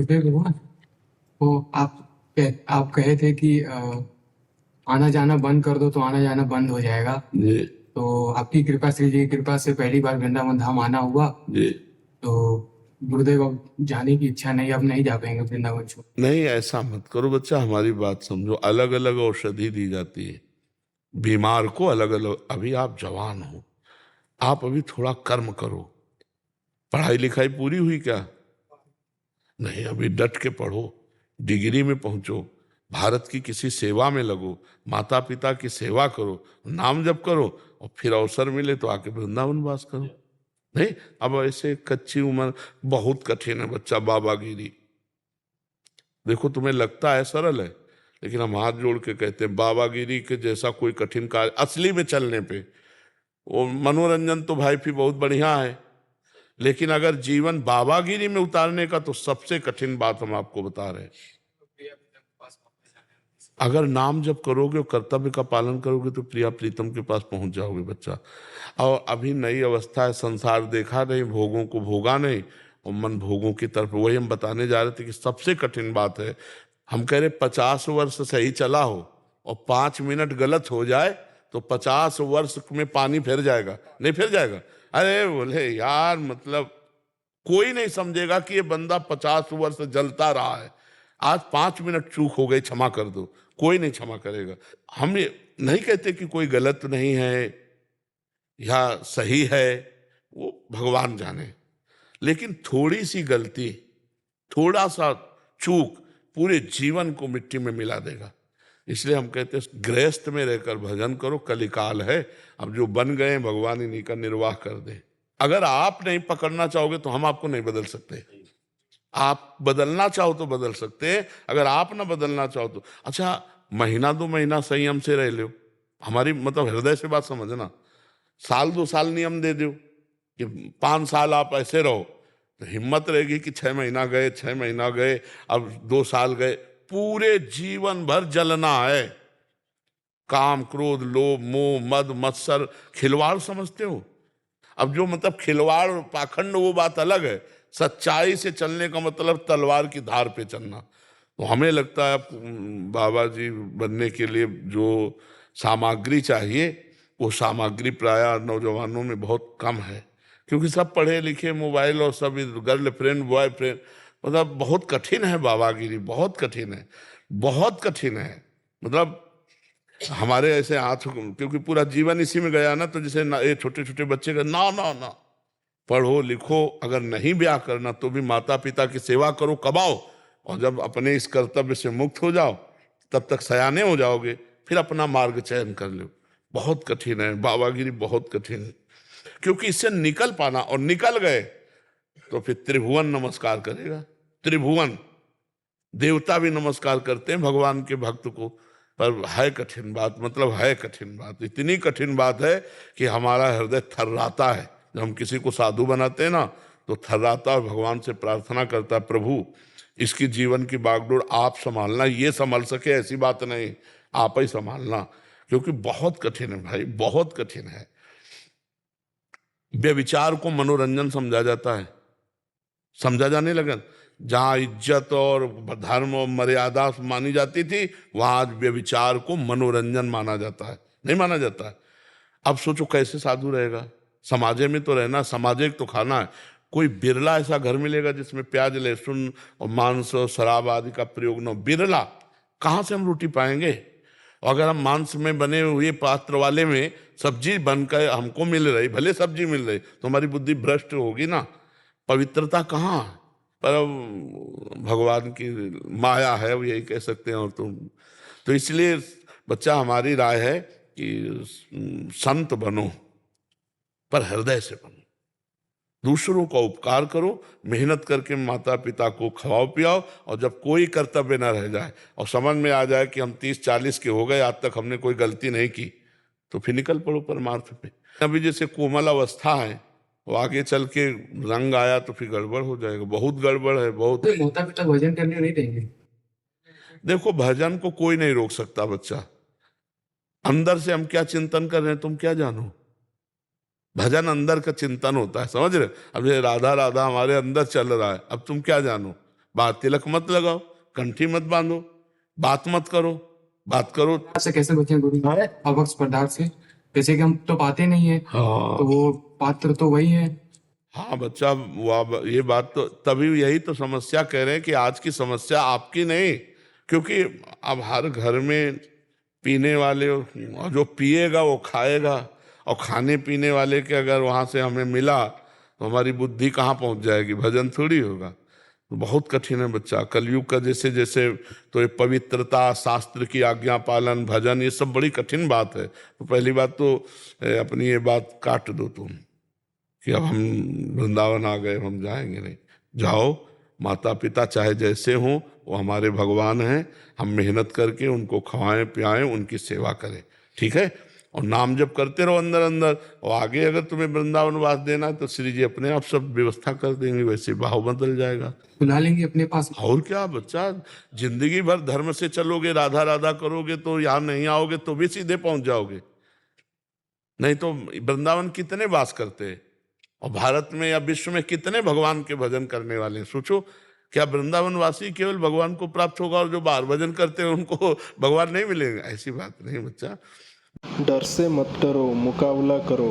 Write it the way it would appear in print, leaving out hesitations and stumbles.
विवेक भगवान, वो आप कहे थे कि आना जाना बंद कर दो तो आना जाना बंद हो जाएगा जी तो आपकी कृपा, श्री जी की कृपा से पहली बार वृंदावन धाम आना हुआ। जी। तो गुरुदेव अब जाने की इच्छा नहीं, अब नहीं जा पाएंगे वृंदावन छोड़। नहीं, ऐसा मत करो बच्चा, हमारी बात समझो। अलग अलग औषधि दी जाती है बीमार को, अलग अलग। अभी आप जवान हो, आप अभी थोड़ा कर्म करो। पढ़ाई लिखाई पूरी हुई क्या? नहीं, अभी डट के पढ़ो, डिग्री में पहुंचो, भारत की किसी सेवा में लगो, माता पिता की सेवा करो, नाम जप करो, और फिर अवसर मिले तो आके वृंदावन वास करो। नहीं, अब ऐसे कच्ची उम्र बहुत कठिन है बच्चा, बाबागिरी। देखो तुम्हें लगता है सरल है, लेकिन हम हाथ जोड़ के कहते हैं बाबागिरी के जैसा कोई कठिन कार्य असली में चलने पे। वो मनोरंजन तो भाई भी बहुत बढ़िया है, लेकिन अगर जीवन बाबागिरी में उतारने का तो सबसे कठिन बात हम आपको बता रहे हैं। अगर नाम जब करोगे और कर्तव्य का पालन करोगे तो प्रिया प्रीतम के पास पहुंच जाओगे बच्चा। और अभी नई अवस्था है, संसार देखा नहीं, भोगों को भोगा नहीं, और मन भोगों की तरफ। वही हम बताने जा रहे थे कि सबसे कठिन बात है, हम कह रहे 50 वर्ष सही चला हो और 5 मिनट गलत हो जाए तो 50 वर्ष में पानी फिर जाएगा, नहीं फिर जाएगा। अरे बोले यार, मतलब कोई नहीं समझेगा कि ये बंदा 50 वर्ष जलता रहा है, आज 5 मिनट चूक हो गई, क्षमा कर दो। कोई नहीं क्षमा करेगा। हम ये नहीं कहते कि कोई गलत नहीं है या सही है, वो भगवान जाने, लेकिन थोड़ी सी गलती, थोड़ा सा चूक पूरे जीवन को मिट्टी में मिला देगा। इसलिए हम कहते हैं गृहस्थ में रहकर भजन करो, कलिकाल है, अब जो बन गए हैं भगवान इन्हीं का निर्वाह कर दे। अगर आप नहीं पकड़ना चाहोगे तो हम आपको नहीं बदल सकते। आप बदलना चाहो तो बदल सकते हैं, अगर आप ना बदलना चाहो तो। अच्छा, महीना 2 महीना संयम से रह लो, हमारी मतलब हृदय से बात समझना। साल 2 साल नियम दे दो कि 5 साल आप ऐसे रहो, तो हिम्मत रहेगी कि 6 महीना गए, 6 महीना गए, अब 2 साल गए। पूरे जीवन भर जलना है, काम क्रोध लोभ मोह मद मत्सर, खिलवाड़ समझते हो? अब जो मतलब खिलवाड़ पाखंड वो बात अलग है, सच्चाई से चलने का मतलब तलवार की धार पे चलना। तो हमें लगता है बाबा जी बनने के लिए जो सामग्री चाहिए, वो सामग्री प्रायः नौजवानों में बहुत कम है, क्योंकि सब पढ़े लिखे, मोबाइल और सब गर्लफ्रेंड बॉयफ्रेंड, मतलब बहुत कठिन है बाबागिरी, बहुत कठिन है, बहुत कठिन है। मतलब हमारे ऐसे हाथ, क्योंकि पूरा जीवन इसी में गया ना, तो जैसे ना ये छोटे छोटे बच्चे का ना ना ना, पढ़ो लिखो, अगर नहीं ब्याह करना तो भी माता पिता की सेवा करो, कमाओ, और जब अपने इस कर्तव्य से मुक्त हो जाओ तब तक सयाने हो जाओगे, फिर अपना मार्ग चयन कर लो। बहुत कठिन है बाबागिरी, बहुत कठिन है, क्योंकि इससे निकल पाना, और निकल गए तो फिर त्रिभुवन नमस्कार करेगा। त्रिभुवन देवता भी नमस्कार करते हैं भगवान के भक्त को। पर है कठिन बात, मतलब है कठिन बात, इतनी कठिन बात है कि हमारा हृदय थर्राता है जब हम किसी को साधु बनाते हैं ना, तो थर्राता और भगवान से प्रार्थना करता है, प्रभु इसकी जीवन की बागडोर आप संभालना, ये संभाल सके ऐसी बात नहीं, आप ही संभालना, क्योंकि बहुत कठिन है भाई, बहुत कठिन है। व्यभिचार को मनोरंजन समझा जाता है, समझा जाने लगा। जहां इज्जत और धर्म और मर्यादा मानी जाती थी, वहां आज व्यभिचार को मनोरंजन माना जाता है, नहीं माना जाता है। अब सोचो कैसे साधु रहेगा, समाजे में तो रहना, समाजिक तो खाना है। कोई बिरला ऐसा घर मिलेगा जिसमें प्याज लहसुन और मांस और शराब आदि का प्रयोग न हो, बिरला। कहाँ से हम रोटी पाएंगे? और अगर हम मांस में बने हुए पात्र वाले में सब्जी बनकर हमको मिल रही, भले सब्जी मिल रही, तो हमारी बुद्धि भ्रष्ट होगी ना, पवित्रता कहाँ? पर अब भगवान की माया है, वो यही कह सकते हैं। और तुम तो इसलिए बच्चा, हमारी राय है कि संत बनो, पर हृदय से बनो, दूसरों का उपकार करो, मेहनत करके माता पिता को खवाओ पियाओ, और जब कोई कर्तव्य न रह जाए और समझ में आ जाए कि हम 30-40 के हो गए, आज तक हमने कोई गलती नहीं की, तो फिर निकल पड़ो परमार्थ पे। अभी जैसे कोमल अवस्था है, वो आगे चल के रंग आया तो फिर गड़बड़ हो जाएगा, बहुत गड़बड़ है, बहुत। माता पिता भजन करने नहीं देंगे। देखो, भजन को कोई नहीं रोक सकता बच्चा, अंदर से हम क्या चिंतन कर रहे हैं तुम क्या जानो। भजन अंदर का चिंतन होता है, समझ रहे? अब ये राधा राधा हमारे अंदर चल रहा है, अब तुम क्या जानो, बात तिलक मत लगाओ, कंठी मत बांधो, बात मत करो, बात करो। से कैसे बचें गुरु अवक्ष पदार्थ से? जैसे कि हम तो पाते नहीं है, हाँ तो वो पात्र तो वही है। हाँ बच्चा, वो अब ये बात तो तभी यही तो समस्या कह रहे हैं कि आज की समस्या आपकी नहीं, क्योंकि अब हर घर में पीने वाले, और जो पिएगा वो खाएगा, और खाने पीने वाले के अगर वहां से हमें मिला तो हमारी बुद्धि कहाँ पहुंच जाएगी, भजन थोड़ी होगा। तो बहुत कठिन है बच्चा, कलयुग का जैसे जैसे, तो ये पवित्रता, शास्त्र की आज्ञा पालन, भजन, ये सब बड़ी कठिन बात है। तो पहली बात तो अपनी ये बात काट दो तुम कि अब हम वृंदावन आ गए, हम जाएंगे नहीं। जाओ, माता पिता चाहे जैसे हों वो हमारे भगवान हैं, हम मेहनत करके उनको खवाएं पियाएं, उनकी सेवा करें, ठीक है। और नाम जप करते रहो अंदर अंदर, और आगे अगर तुम्हें वृंदावन वास देना है तो श्री जी अपने आप सब व्यवस्था कर देंगे, वैसे भाव बदल जाएगा। बुला लेंगे अपने पास। और क्या बच्चा, जिंदगी भर धर्म से चलोगे, राधा राधा करोगे तो यहाँ नहीं आओगे तो भी सीधे पहुंच जाओगे। नहीं तो वृंदावन कितने वास करते हैं, और भारत में या विश्व में कितने भगवान के भजन करने वाले हैं। सोचो, क्या वृंदावनवासी केवल भगवान को प्राप्त होगा और जो बाहर भजन करते हैं उनको भगवान नहीं मिलेंगे? ऐसी बात नहीं बच्चा। डर से मत डरो, मुकाबला करो।